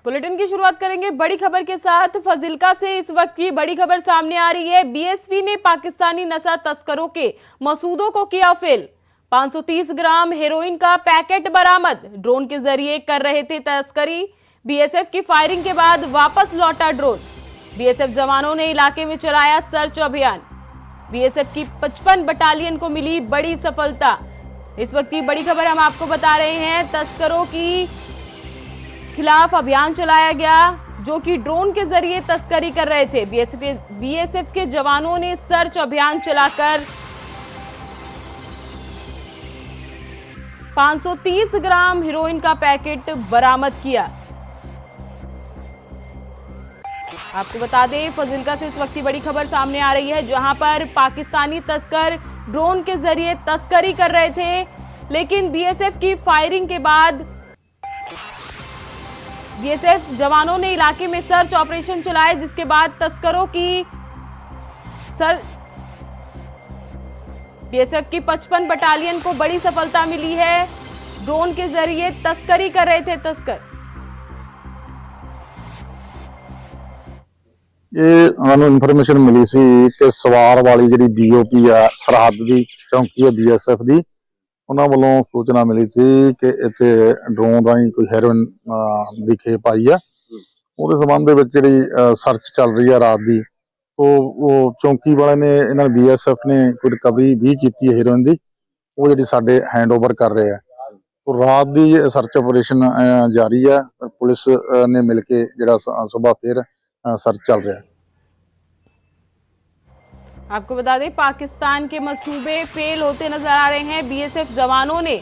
Bulletin की शुरुआत करेंगे बड़ी खबर के साथ। फाजिल्का से इस वक्त की बड़ी खबर सामने आ रही है। बीएसएफ ने पाकिस्तानी नशा तस्करों के मसूदों को किया फेल। 530 ग्राम हेरोइन का पैकेट बरामद। ड्रोन के जरिए कर रहे थे तस्करी। बीएसएफ की फायरिंग के बाद वापस लौटा ड्रोन। बीएसएफ जवानों ने इलाके में चलाया सर्च अभियान। बीएसएफ की 55 बटालियन को मिली बड़ी सफलता। इस वक्त की बड़ी खबर हम आपको बता रहे हैं। तस्करों की खिलाफ अभियान चलाया गया जो कि ड्रोन के जरिए तस्करी कर रहे थे। बीएसएफ के जवानों ने सर्च अभियान चलाकर 530 ग्राम हेरोइन का पैकेट बरामद किया। आपको बता दें, फाजिल्का से इस वक्त की बड़ी खबर सामने आ रही है, जहां पर पाकिस्तानी तस्कर ड्रोन के जरिए तस्करी कर रहे थे, लेकिन बीएसएफ की फायरिंग के बाद बीएसएफ जवानों ने इलाके में सर्च ऑपरेशन चलाए, जिसके बाद तस्करों की बीएसएफ की 55 बटालियन को बड़ी सफलता मिली है। ड्रोन के जरिए तस्करी कर रहे थे तस्कर। ये ਸਾਨੂੰ ਇਨਫੋਰਮੇਸ਼ਨ ਮਿਲੀ ਸੀ ਕਿ ਸਵਾਰ ਵਾਲੀ ਜਿਹੜੀ ਬੀਓਪੀ ਆ ਸਰਹੱਦ ਦੀ ਚੌਂਕੀ ਹੈ ਬੀਐਸਐਫ ਦੀ, ਉਹਨਾਂ ਵੱਲੋਂ ਸੂਚਨਾ ਮਿਲੀ ਸੀ ਕਿ ਇੱਥੇ ਡਰੋਨ ਰਾਹੀਂ ਕੋਈ ਹੈਰੋਇਨ ਦੀ ਖੇਪ ਆਈ ਆ। ਉਹਦੇ ਸੰਬੰਧ ਦੇ ਵਿੱਚ ਜਿਹੜੀ ਸਰਚ ਚੱਲ ਰਹੀ ਆ ਰਾਤ ਦੀ, ਉਹ ਚੌਂਕੀ ਵਾਲੇ ਨੇ ਇਹਨਾਂ ਬੀਐਸਐਫ ਨੇ ਕੋਈ ਰਿਕਵਰੀ ਵੀ ਕੀਤੀ ਹੈ ਹੈਰੋਇਨ ਦੀ, ਉਹ ਜਿਹੜੀ ਸਾਡੇ ਹੈਂਡਓਵਰ ਕਰ ਰਹੇ ਆ। ਰਾਤ ਦੀ ਸਰਚ ਆਪਰੇਸ਼ਨ ਜਾਰੀ ਆ। ਪੁਲਿਸ ਨੇ ਮਿਲ ਕੇ ਜਿਹੜਾ ਸੁਬਾਹ ਫਿਰ सर्च चल रहा है। आपको बता दें, पाकिस्तान के मंसूबे फेल होते नजर आ रहे हैं। बीएसएफ जवानों ने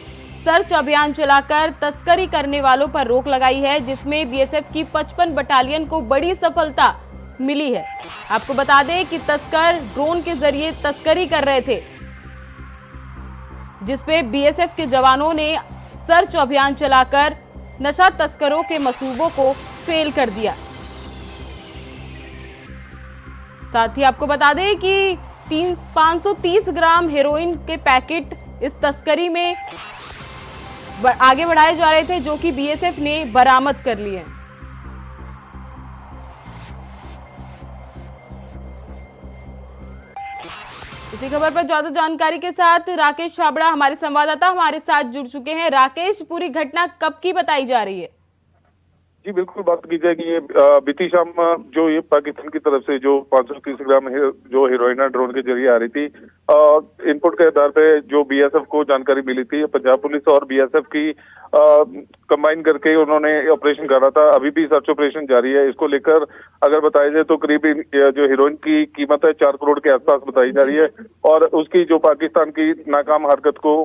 सर्च अभियान चलाकर तस्करी करने वालों पर रोक लगाई है, जिसमें बीएसएफ की 55 बटालियन को बड़ी सफलता मिली है। आपको बता दें कि तस्कर ड्रोन के जरिए तस्करी कर रहे थे, जिसपे बीएसएफ के जवानों ने सर्च अभियान चलाकर नशा तस्करों के मंसूबों को फेल कर दिया। साथ ही आपको बता दें कि 530 ग्राम हेरोइन के पैकेट इस तस्करी में आगे बढ़ाए जा रहे थे, जो कि बीएसएफ ने बरामद कर लिए। इसी खबर पर ज्यादा जानकारी के साथ राकेश छाबड़ा हमारे संवाददाता हमारे साथ जुड़ चुके हैं। राकेश, पूरी घटना कब की बताई जा रही है? जी बिल्कुल, बात की जाएगी ये बीती शाम जो ये पाकिस्तान की तरफ से जो 530 ग्राम जो हेरोइन ड्रोन के जरिए आ रही थी, इनपुट के आधार पे जो बीएसएफ को जानकारी मिली थी, पंजाब पुलिस और बीएसएफ की कंबाइन करके उन्होंने ऑपरेशन करा था। अभी भी सर्च ऑपरेशन जारी है। इसको लेकर अगर बताया जाए तो करीब जो हेरोइन की कीमत है 4 करोड़ के आसपास बताई जा रही है, और उसकी जो पाकिस्तान की नाकाम हरकत को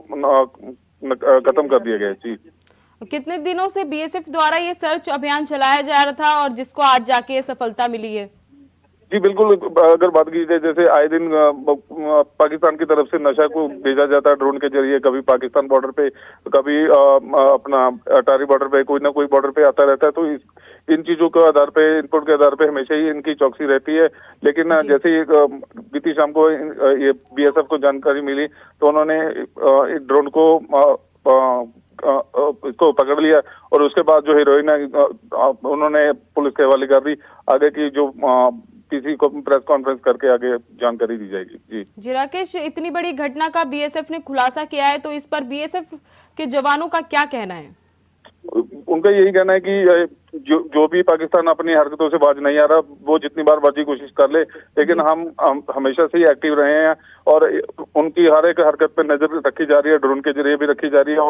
खत्म कर दिया गया है। जी, कितने दिनों से बीएसएफ द्वारा ये सर्च अभियान चलाया जा रहा था और जिसको आज जाके सफलता मिली है? जी बिल्कुल, अगर बात की जाए, जैसे आए दिन पाकिस्तान की तरफ से नशा को भेजा जाता है ड्रोन के जरिए, कभी पाकिस्तान बॉर्डर पे, कभी अपना अटारी बॉर्डर पे, कोई ना कोई बॉर्डर पे आता रहता है। तो इन चीजों के आधार पे, इनपुट के आधार पे हमेशा ही इनकी चौकसी रहती है। लेकिन जैसे बीती शाम को ये बीएसएफ को जानकारी मिली तो उन्होंने ड्रोन को इसको पकड़ लिया, और उसके बाद जो हीरोइन है उन्होंने पुलिस के हवाले कर दी। आगे की जो किसी को प्रेस कॉन्फ्रेंस करके आगे जानकारी दी जाएगी। जी राकेश, इतनी बड़ी घटना का बीएसएफ ने खुलासा किया है, तो इस पर बीएसएफ के जवानों का क्या कहना है? उनका यही कहना है कि जो भी पाकिस्तान अपनी हरकतों से बाज नहीं आ रहा, वो जितनी बार बाजी कोशिश कर ले, लेकिन हम हमेशा से ही एक्टिव रहे हैं, और उनकी हर एक हरकत पे नजर रखी जा रही है, ड्रोन के जरिए भी रखी जा रही है।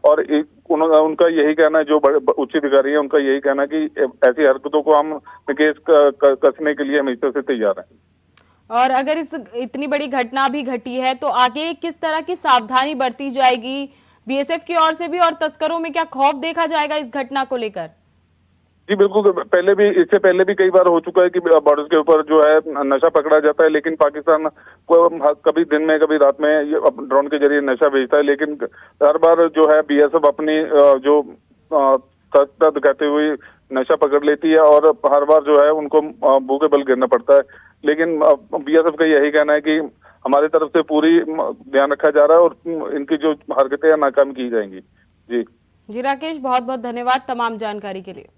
और उनका यही कहना है, जो उच्च अधिकारी है उनका यही कहना है कि ऐसी हरकतों को हम केस कसने के लिए हमेशा से तैयार हैं। और अगर इतनी बड़ी घटना भी घटी है तो आगे किस तरह की सावधानी बरती जाएगी बीएसएफ की ओर से भी, और तस्करों में क्या खौफ देखा जाएगा इस घटना को लेकर? जी बिल्कुल, इससे पहले भी कई बार हो चुका है कि बॉर्डर के ऊपर जो है नशा पकड़ा जाता है, लेकिन पाकिस्तान को कभी दिन में कभी रात में ड्रोन के जरिए नशा भेजता है। लेकिन हर बार जो है बीएसएफ अपनी जो सख्त दिखाते हुए नशा पकड़ लेती है, और हर बार जो है उनको भूखे बल गिरना पड़ता है। लेकिन बीएसएफ का यही कहना है कि हमारी तरफ से पूरी ध्यान रखा जा रहा है, और इनकी जो हरकतें हैं नाकाम की जाएंगी। जी राकेश, बहुत बहुत धन्यवाद तमाम जानकारी के लिए।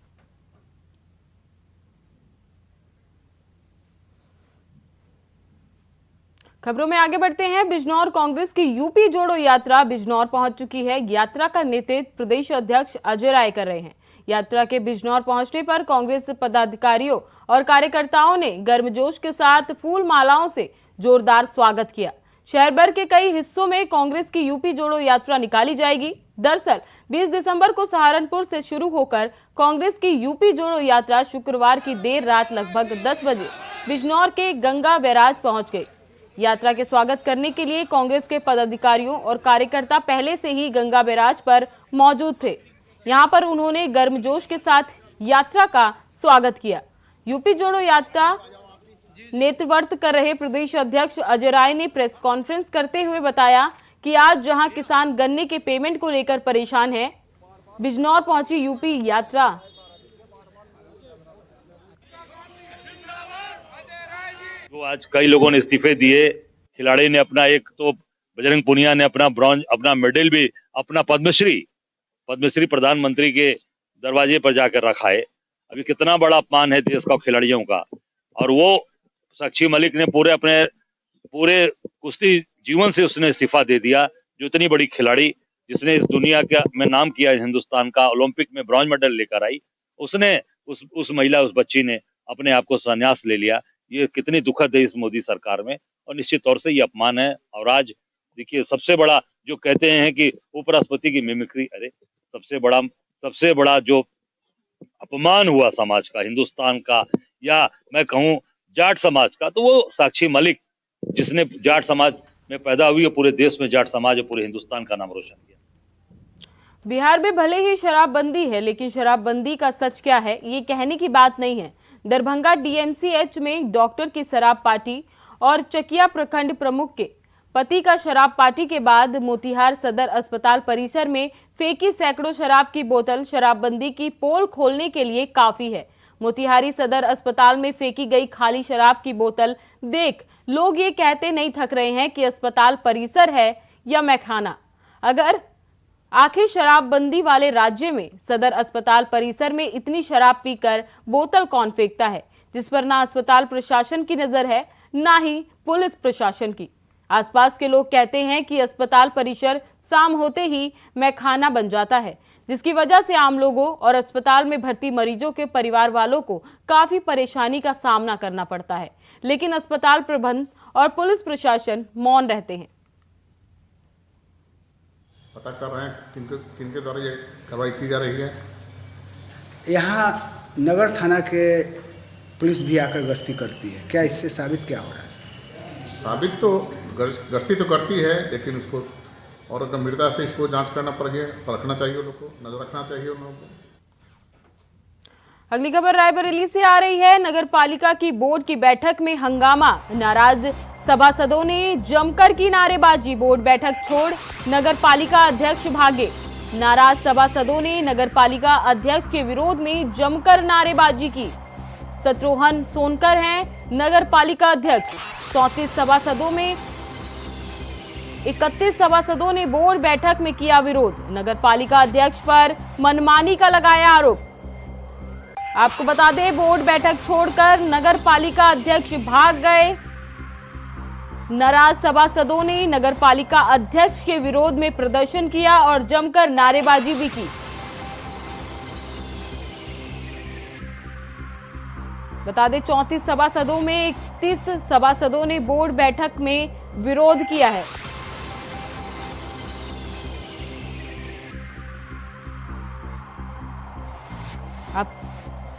खबरों में आगे बढ़ते हैं। बिजनौर कांग्रेस की यूपी जोड़ो यात्रा बिजनौर पहुंच चुकी है। यात्रा का नेतृत्व प्रदेश अध्यक्ष अजय राय कर रहे हैं। यात्रा के बिजनौर पहुंचने पर कांग्रेस पदाधिकारियों और कार्यकर्ताओं ने गर्मजोश के साथ फूल मालाओं से जोरदार स्वागत किया। शहर भर के कई हिस्सों में कांग्रेस की यूपी जोड़ो यात्रा निकाली जाएगी। दरअसल 20 दिसंबर को सहारनपुर से शुरू होकर कांग्रेस की यूपी जोड़ो यात्रा शुक्रवार की देर रात लगभग 10 बजे बिजनौर के गंगा बैराज पहुंच गई। यात्रा के स्वागत करने के लिए कांग्रेस के पदाधिकारियों और कार्यकर्ता पहले से ही गंगा बैराज पर मौजूद थे। यहां पर उन्होंने गर्मजोश के साथ यात्रा का स्वागत किया। यूपी जोड़ो यात्रा नेतृत्व कर रहे प्रदेश अध्यक्ष अजय राय ने प्रेस कॉन्फ्रेंस करते हुए बताया कि आज जहां किसान गन्ने के पेमेंट को लेकर परेशान हैं, बिजनौर पहुंची यूपी यात्रा तो आज कई लोगों ने इस्तीफे दिए। खिलाड़ी ने अपना, एक तो बजरंग पुनिया ने अपना ब्रॉन्ज, अपना मेडल भी, अपना पद्मश्री प्रधानमंत्री के दरवाजे पर जाकर रखा है। अभी कितना बड़ा अपमान है देश का खिलाड़ियों का। और वो साक्षी मलिक ने पूरे कुश्ती जीवन से उसने इस्तीफा दे दिया। जो इतनी बड़ी खिलाड़ी जिसने इस दुनिया का में नाम किया, हिंदुस्तान का ओलंपिक में ब्रॉन्ज मेडल लेकर आई, उसने उस महिला, उस बच्ची ने अपने आप को संन्यास ले लिया। ये कितनी दुखद है इस मोदी सरकार में, और निश्चित तौर से ये अपमान है। और आज देखिए, सबसे बड़ा जो कहते हैं कि उपराष्ट्रपति की मिमिक्री, अरे सबसे बड़ा जो अपमान हुआ समाज का, हिंदुस्तान का, या मैं कहूँ जाट समाज का, तो वो साक्षी मलिक, जिसने जाट समाज में पैदा हुई और पूरे देश में जाट समाज और पूरे हिंदुस्तान का नाम रोशन किया। बिहार में भले ही शराबबंदी है, लेकिन शराबबंदी का सच क्या है, ये कहने की बात नहीं है। दरभंगा डीएमसीएच में डॉक्टर की शराब पार्टी और चकिया प्रखंड प्रमुख के पति का शराब पार्टी के बाद मोतिहार सदर अस्पताल परिसर में फेंकी सैकड़ों शराब की बोतल शराबबंदी की पोल खोलने के लिए काफी है। मोतिहारी सदर अस्पताल में फेंकी गई खाली शराब की बोतल देख लोग ये कहते नहीं थक रहे हैं कि अस्पताल परिसर है या मैखाना। अगर आखिर शराबबंदी वाले राज्य में सदर अस्पताल परिसर में इतनी शराब पीकर बोतल कौन फेंकता है, जिस पर ना अस्पताल प्रशासन की नजर है, ना ही पुलिस प्रशासन की। आसपास के लोग कहते हैं कि अस्पताल परिसर शाम होते ही मैखाना बन जाता है, जिसकी वजह से आम लोगों और अस्पताल में भर्ती मरीजों के परिवार वालों को काफी परेशानी का सामना करना पड़ता है। लेकिन अस्पताल प्रबंधन और पुलिस प्रशासन मौन रहते हैं। पता कर रहे हैं किनके द्वारा ये कार्रवाई की जा रही है। यहाँ नगर थाना के पुलिस भी आकर गश्ती करती है, क्या इससे साबित क्या हो रहा है? साबित तो गश्ती तो करती है, लेकिन उसको और गंभीरता से इसको जांच करना पड़ेगा, परखना चाहिए, उन लोग को नजर रखना चाहिए उन लोगों को। अगली खबर रायबरेली से आ रही है। नगर पालिका की बोर्ड की बैठक में हंगामा, नाराज सभासदों ने जमकर की नारेबाजी। बोर्ड बैठक छोड़ नगर पालिका अध्यक्ष भागे। नाराज सभासदों ने नगर पालिका अध्यक्ष के विरोध में जमकर नारेबाजी की। शत्रुघ्न सोनकर हैं नगर पालिका अध्यक्ष। 34 सभासदों में 31 सभासदों ने बोर्ड बैठक में किया विरोध। नगर पालिका अध्यक्ष पर मनमानी का लगाया आरोप। आपको बता दें, बोर्ड बैठक छोड़कर नगर पालिका अध्यक्ष भाग गए। नाराज सभासदों ने नगर पालिका अध्यक्ष के विरोध में प्रदर्शन किया और जमकर नारेबाजी भी की। बता दें, 34 सभासदों में 31 सभासदों ने बोर्ड बैठक में विरोध किया है। अब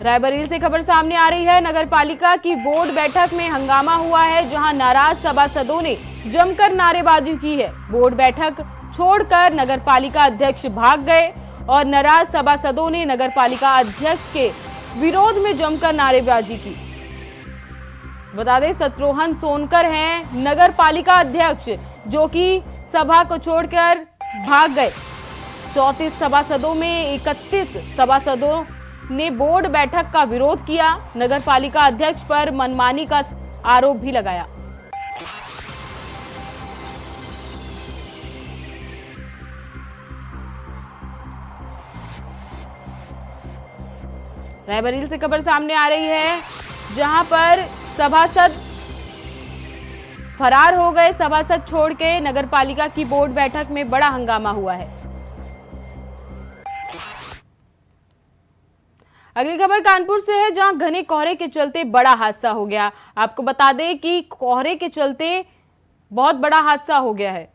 रायबरेली से खबर सामने आ रही है। नगर पालिका की बोर्ड बैठक में हंगामा हुआ है, जहां नाराज सभासदों ने जमकर नारेबाजी की है। बोर्ड बैठक छोड़कर नगर पालिका अध्यक्ष भाग गए और नाराज सभासदों ने नगर पालिका अध्यक्ष के विरोध में जमकर नारेबाजी की। बता दें, शत्रुघ्न सोनकर हैं नगर पालिका अध्यक्ष, जो कि सभा को छोड़कर भाग गए। 34 सभासदों में 31 सभासदों ने बोर्ड बैठक का विरोध किया। नगर पालिका अध्यक्ष पर मनमानी का आरोप भी लगाया। रायबरेली से खबर सामने आ रही है, जहां पर सभासद फरार हो गए। सभासद छोड़ के नगर पालिका की बोर्ड बैठक में बड़ा हंगामा हुआ है। अगली खबर कानपुर से है, जहां घने कोहरे के चलते बड़ा हादसा हो गया। आपको बता दें कि कोहरे के चलते बहुत बड़ा हादसा हो गया है।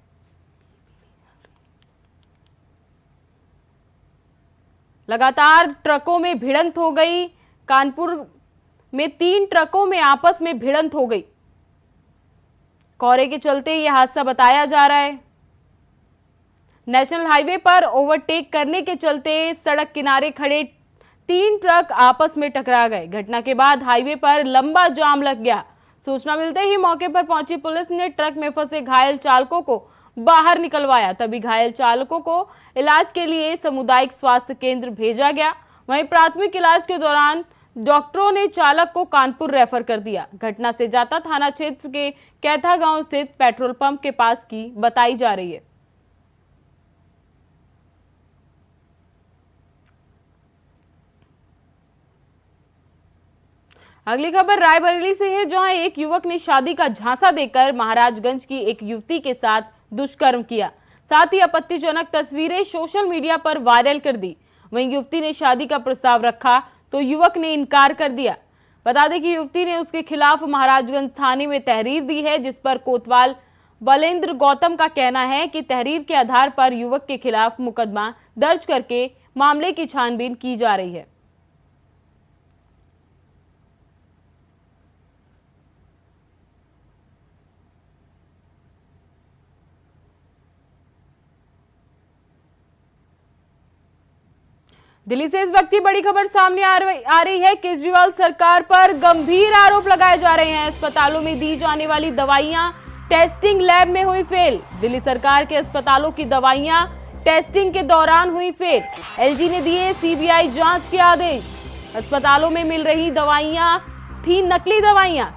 लगातार ट्रकों में भिड़ंत हो गई। कानपुर में 3 ट्रकों में आपस में भिड़ंत हो गई। कोहरे के चलते यह हादसा बताया जा रहा है। नेशनल हाईवे पर ओवरटेक करने के चलते सड़क किनारे खड़े 3 ट्रक आपस में टकरा गए। घटना के बाद हाईवे पर लंबा जाम लग गया। सूचना मिलते ही मौके पर पहुंची पुलिस ने ट्रक में फंसे घायल चालकों को बाहर निकलवाया। तभी घायल चालकों को इलाज के लिए सामुदायिक स्वास्थ्य केंद्र भेजा गया। वहीं प्राथमिक इलाज के दौरान डॉक्टरों ने चालक को कानपुर रेफर कर दिया। घटना से जाता थाना क्षेत्र के कैथा गांव स्थित पेट्रोल पंप के पास की बताई जा रही है। अगली खबर रायबरेली से है, जहां एक युवक ने शादी का झांसा देकर महाराजगंज की एक युवती के साथ दुष्कर्म किया। साथ ही आपत्तिजनक तस्वीरें सोशल मीडिया पर वायरल कर दी। वहीं युवती ने शादी का प्रस्ताव रखा तो युवक ने इनकार कर दिया। बता दें कि युवती ने उसके खिलाफ महाराजगंज थाने में तहरीर दी है, जिस पर कोतवाल बलेंद्र गौतम का कहना है कि तहरीर के आधार पर युवक के खिलाफ मुकदमा दर्ज करके मामले की छानबीन की जा रही है। दिल्ली से इस वक्त की बड़ी खबर सामने आ रही है। केजरीवाल सरकार पर गंभीर आरोप लगाए जा रहे हैं। अस्पतालों में दी जाने वाली दवाइयां टेस्टिंग लैब में हुई फेल। दिल्ली सरकार के अस्पतालों की दवाइयां टेस्टिंग के दौरान हुई फेल। एलजी ने दिए सीबीआई जांच के आदेश। अस्पतालों में मिल रही दवाइयां थी नकली दवाइयां।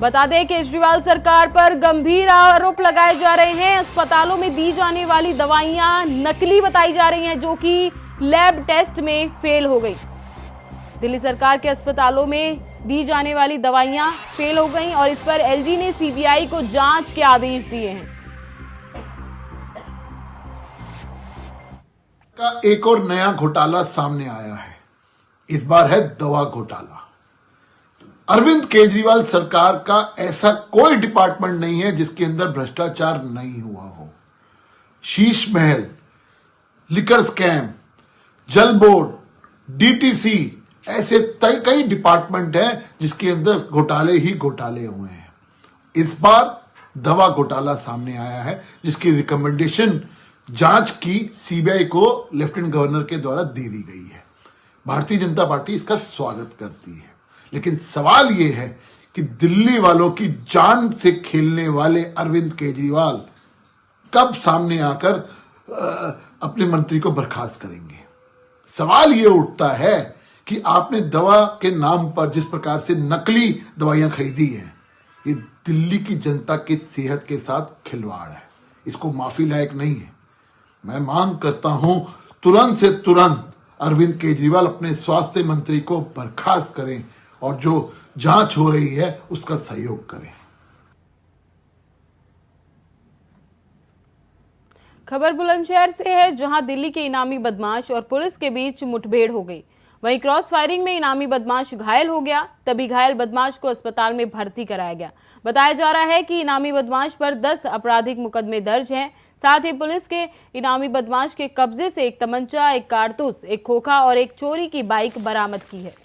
बता दें केजरीवाल सरकार पर गंभीर आरोप लगाए जा रहे हैं। अस्पतालों में दी जाने वाली दवाइयां नकली बताई जा रही हैं, जो कि लैब टेस्ट में फेल हो गई। दिल्ली सरकार के अस्पतालों में दी जाने वाली दवाइयां फेल हो गई और इस पर एलजी ने सीबीआई को जांच के आदेश दिए हैं। का एक और नया घोटाला सामने आया है। इस बार है दवा घोटाला। अरविंद केजरीवाल सरकार का ऐसा कोई डिपार्टमेंट नहीं है जिसके अंदर भ्रष्टाचार नहीं हुआ हो। शीश महल, लिकर स्कैम, जल बोर्ड, डीटीसी, ऐसे कई डिपार्टमेंट हैं जिसके अंदर घोटाले ही घोटाले हुए हैं। इस बार दवा घोटाला सामने आया है, जिसकी रिकमेंडेशन जांच की सीबीआई को लेफ्टिनेंट गवर्नर के द्वारा दी गई है। भारतीय जनता पार्टी इसका स्वागत करती है, लेकिन सवाल यह है कि दिल्ली वालों की जान से खेलने वाले अरविंद केजरीवाल कब सामने आकर अपने मंत्री को बर्खास्त करेंगे। सवाल यह उठता है कि आपने दवा के नाम पर जिस प्रकार से नकली दवाइयां खरीदी हैं, ये दिल्ली की जनता की सेहत के साथ खिलवाड़ है। इसको माफी लायक नहीं है। मैं मांग करता हूं तुरंत से तुरंत अरविंद केजरीवाल अपने स्वास्थ्य मंत्री को बर्खास्त करें और जो जांच हो रही है उसका सहयोग करें। खबर बुलंदशहर से है, जहां दिल्ली के इनामी बदमाश और पुलिस के बीच मुठभेड़ हो गई। वहीं क्रॉस फायरिंग में इनामी बदमाश घायल हो गया। तभी घायल बदमाश को अस्पताल में भर्ती कराया गया। बताया जा रहा है कि इनामी बदमाश पर 10 आपराधिक मुकदमे दर्ज हैं। साथ ही पुलिस के इनामी बदमाश के कब्जे से एक तमंचा, एक कारतूस, एक खोखा और एक चोरी की बाइक बरामद की है।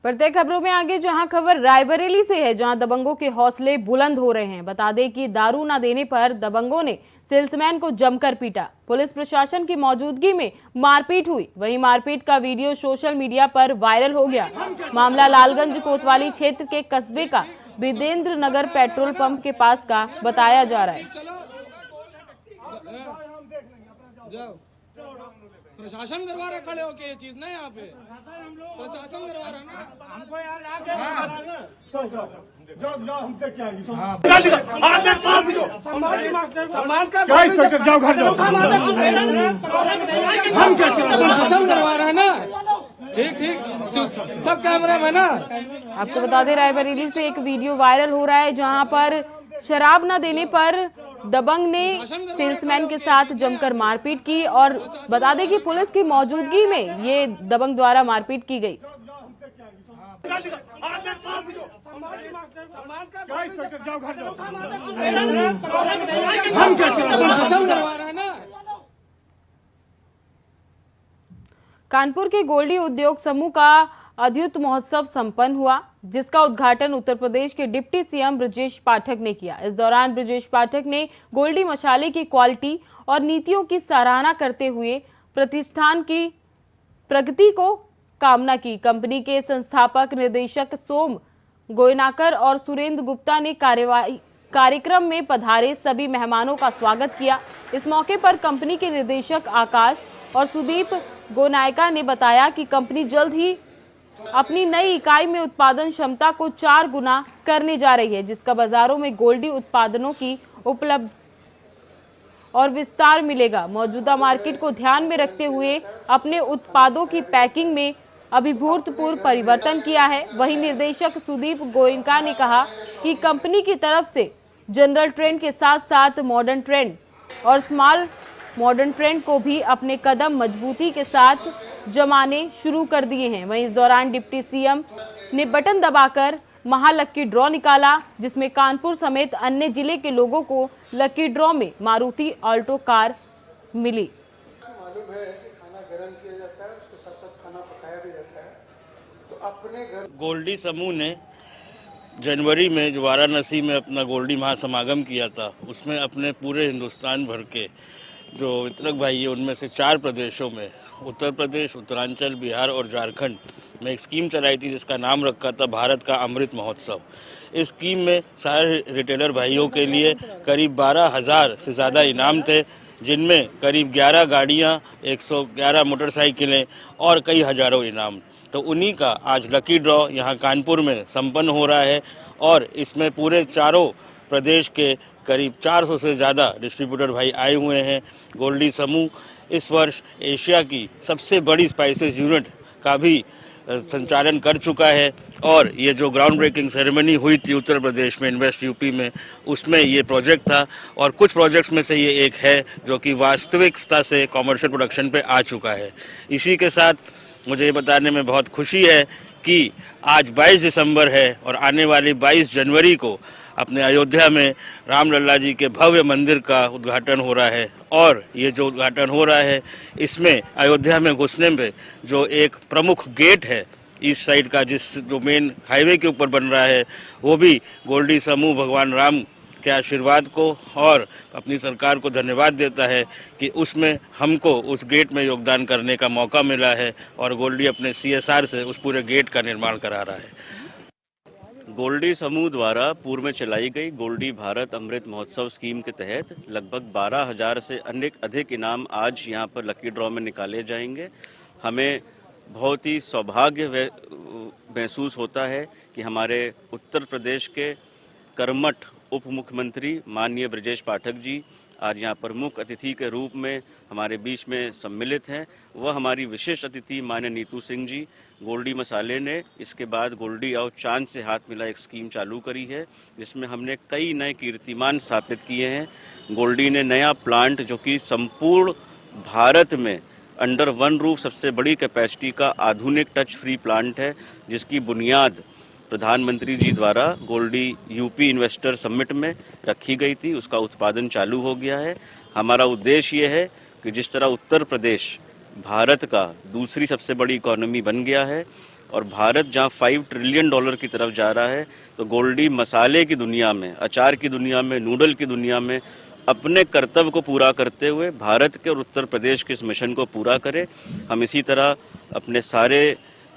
बढ़ते खबरों में आगे, जहां खबर रायबरेली से है, जहां दबंगों के हौसले बुलंद हो रहे हैं। बता दें कि दारू न देने पर दबंगों ने सेल्समैन को जमकर पीटा। पुलिस प्रशासन की मौजूदगी में मारपीट हुई। वहीं मारपीट का वीडियो सोशल मीडिया पर वायरल हो गया। मामला लालगंज कोतवाली क्षेत्र के कस्बे का विदेंद्र नगर पेट्रोल पंप के पास का बताया जा रहा है। प्रशासन करवा रहा खड़े होके ये चीज ना, यहाँ पे प्रशासन करवा रहा ना हमको। प्रशासन करवा रहा है ना, ठीक सब कैमरे में ना। आपको बता दें, रायबरेली से एक वीडियो वायरल हो रहा है जहां पर शराब न देने पर दबंग ने सेल्समैन के साथ जमकर मारपीट की। और बता दें कि पुलिस की मौजूदगी में ये दबंग द्वारा मारपीट की गई। कानपुर के गोल्डी उद्योग समूह का अद्युत महोत्सव संपन्न हुआ, जिसका उद्घाटन उत्तर प्रदेश के डिप्टी सीएम ब्रजेश पाठक ने किया। इस दौरान ब्रजेश पाठक ने गोल्डी मसाले की क्वालिटी और नीतियों की सराहना करते हुए प्रतिष्ठान की प्रगति को कामना की। कंपनी के संस्थापक निदेशक सोम गोयनाकर और सुरेंद्र गुप्ता ने कार्यक्रम में पधारे सभी मेहमानों का स्वागत किया। इस मौके पर कंपनी के निदेशक आकाश और सुदीप गोनायका ने बताया कि कंपनी जल्द ही अपनी नई इकाई में उत्पादन क्षमता को 4 गुना करने जा रही है, जिसका बाजारों में गोल्डी उत्पादनों की उपलब्ध और विस्तार मिलेगा। मौजूदा मार्केट को ध्यान में रखते हुए अपने उत्पादों की पैकिंग में अभूतपूर्व परिवर्तन किया है। वहीं निर्देशक सुदीप गोयनका ने कहा कि कंपनी की तरफ से जनरल ट्रेंड के साथ साथ मॉडर्न ट्रेंड और स्मॉल मॉडर्न ट्रेंड को भी अपने कदम मजबूती के साथ जमाने शुरू कर दिए हैं। वहीं इस दौरान डिप्टी सीएम ने बटन दबाकर महालक्की ड्रॉ निकाला, जिसमें कानपुर समेत अन्य जिले के लोगों को लकी ड्रॉ में मारुति ऑल्टो कार मिली। मालूम है कि खाना गर्म किया जाता है, उसके साथ साथ खाना पकाया भी जाता है। तो अपने घर गोल्डी समूह ने जनवरी में जो वाराणसी में अपना गोल्डी महासमागम किया था, उसमें अपने पूरे हिंदुस्तान भर के जो वितरक भाई है उनमें से 4 प्रदेशों में उत्तर प्रदेश, उत्तरांचल, बिहार और झारखंड में एक स्कीम चलाई थी जिसका नाम रखा था भारत का अमृत महोत्सव। इस स्कीम में सारे रिटेलर भाइयों के लिए करीब 12,000 से ज़्यादा इनाम थे, जिनमें करीब 11 गाड़ियाँ, 111 मोटरसाइकिलें और कई हज़ारों इनाम। तो उन्हीं का आज लकी ड्रॉ यहाँ कानपुर में संपन्न हो रहा है और इसमें पूरे चारों प्रदेश के करीब 400 से ज़्यादा डिस्ट्रीब्यूटर भाई आए हुए हैं। गोल्डी समूह इस वर्ष एशिया की सबसे बड़ी स्पाइसेस यूनिट का भी संचालन कर चुका है और ये जो ग्राउंड ब्रेकिंग सेरेमनी हुई थी उत्तर प्रदेश में इन्वेस्ट यूपी में, उसमें ये प्रोजेक्ट था और कुछ प्रोजेक्ट्स में से ये एक है जो कि वास्तविकता से कॉमर्शियल प्रोडक्शन पे आ चुका है। इसी के साथ मुझे ये बताने में बहुत खुशी है कि आज 22 दिसंबर है और आने वाली 22 जनवरी को अपने अयोध्या में रामलला जी के भव्य मंदिर का उद्घाटन हो रहा है। और ये जो उद्घाटन हो रहा है इसमें अयोध्या में घुसने में जो एक प्रमुख गेट है ईस्ट साइड का, जिस जो मेन हाईवे के ऊपर बन रहा है, वो भी गोल्डी समूह भगवान राम के आशीर्वाद को और अपनी सरकार को धन्यवाद देता है कि उसमें हमको उस गेट में योगदान करने का मौका मिला है और गोल्डी अपने CSR से उस पूरे गेट का निर्माण करा रहा है। गोल्डी समूह द्वारा पूर्व में चलाई गई गोल्डी भारत अमृत महोत्सव स्कीम के तहत लगभग 12,000 से अधिक इनाम आज यहाँ पर लकी ड्रॉ में निकाले जाएंगे। हमें बहुत ही सौभाग्य महसूस होता है कि हमारे उत्तर प्रदेश के कर्मठ उप मुख्यमंत्री माननीय ब्रजेश पाठक जी आज यहाँ पर मुख्य अतिथि के रूप में हमारे बीच में सम्मिलित हैं। वह हमारी विशेष अतिथि माननीय नीतू सिंह जी। गोल्डी मसाले ने इसके बाद गोल्डी और चांद से हाथ मिला एक स्कीम चालू करी है, जिसमें हमने कई नए कीर्तिमान स्थापित किए हैं। गोल्डी ने नया प्लांट जो कि संपूर्ण भारत में अंडर वन रूफ सबसे बड़ी कैपेसिटी का आधुनिक टच फ्री प्लांट है, जिसकी बुनियाद प्रधानमंत्री जी द्वारा गोल्डी यूपी इन्वेस्टर समिट में रखी गई थी। उसका उत्पादन चालू हो गया है। हमारा उद्देश्य ये है कि जिस तरह उत्तर प्रदेश भारत का दूसरी सबसे बड़ी इकोनॉमी बन गया है और भारत जहां $5 ट्रिलियन की तरफ जा रहा है, तो गोल्डी मसाले की दुनिया में, अचार की दुनिया में, नूडल की दुनिया में अपने कर्तव्य को पूरा करते हुए भारत के और उत्तर प्रदेश के इस मिशन को पूरा करें। हम इसी तरह अपने सारे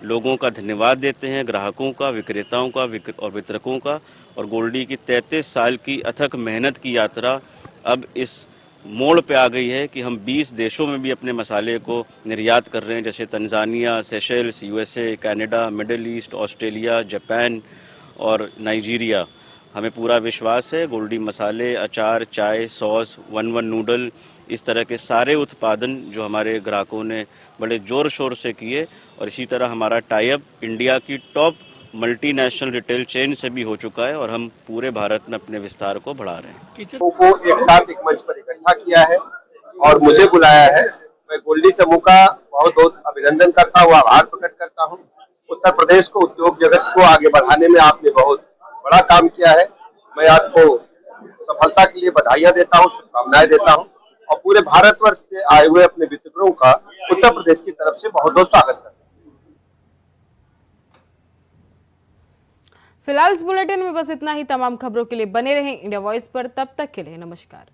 लोगों का धन्यवाद देते हैं, ग्राहकों का, विक्रेताओं का और वितरकों का। और गोल्डी की 33 साल की अथक मेहनत की यात्रा अब इस मोड़ पे आ गई है कि हम 20 देशों में भी अपने मसाले को निर्यात कर रहे हैं, जैसे Tanzania, Seychelles, USA, Canada, middle east, Australia, Japan और नाइजीरिया। हमें पूरा विश्वास है गोल्डी मसाले, अचार, चाय, सॉस, वन नूडल, इस तरह के सारे उत्पादन जो हमारे ग्राहकों ने बड़े जोर शोर से किए, और इसी तरह हमारा टाई अप इंडिया की टॉप मल्टीनेशनल रिटेल चेन से भी हो चुका है और हम पूरे भारत में अपने विस्तार को बढ़ा रहे हैं। को एक साथ एक मंच पर इकट्ठा किया है और मुझे बुलाया है। मैं गोल्डी समूह का बहुत बहुत अभिनंदन करता हूँ, आभार प्रकट करता हूँ। उत्तर प्रदेश को, उद्योग जगत को आगे बढ़ाने में आपने बहुत बड़ा काम किया है। मैं आपको सफलता के लिए बधाइयां देता हूँ, शुभकामनाएं देता हूँ और पूरे भारतवर्ष से आए हुए अपने वितरकों का उत्तर प्रदेश की तरफ से बहुत बहुत स्वागत करता हूँ। फिलहाल इस बुलेटिन में बस इतना ही। तमाम खबरों के लिए बने रहें इंडिया वॉइस पर। तब तक के लिए नमस्कार।